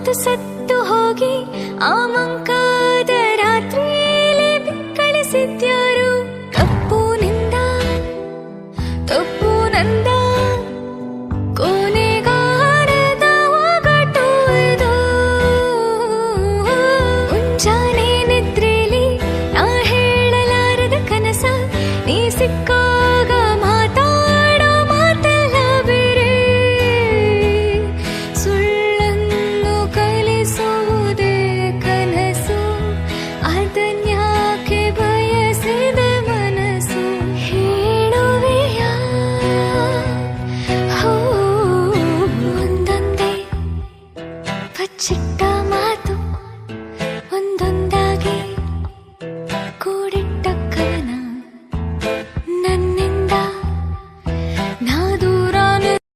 ಮಾತು ಸತ್ತು ಹೋಗಿ ಆ ಮಂಕಾದ ರಾತ್ರಿಯಲ್ಲಿ ಕಳಿಸಿದ್ಯಾರು? ತಪ್ಪು ನಿಂದ, ತಪ್ಪು ನಂದ, ಕೊನೆಗಾರದ ಒಗಟು ಇದು. ಮುಂಜಾನೆ ನಿದ್ರೆಲಿ ನಾ ಹೇಳಲಾರದ ಕನಸ, ನೀ ಸಿಕ್ಕಾಗ ಮಾತಾಡೋ ಮಾತೆಲ್ಲ ಬೇರೆ. ಸುಳ್ಳನ್ನು ಕಲಿಸುವುದೇ ಕನಸು, ಅದನ್ಯಾಕೆ ಬಯಸಿದೆ ಮನಸ್ಸು. ಹೇಳುವೆಯಾ ಒಂದೊಂದೇ ಬಚ್ಚಿಟ್ಟ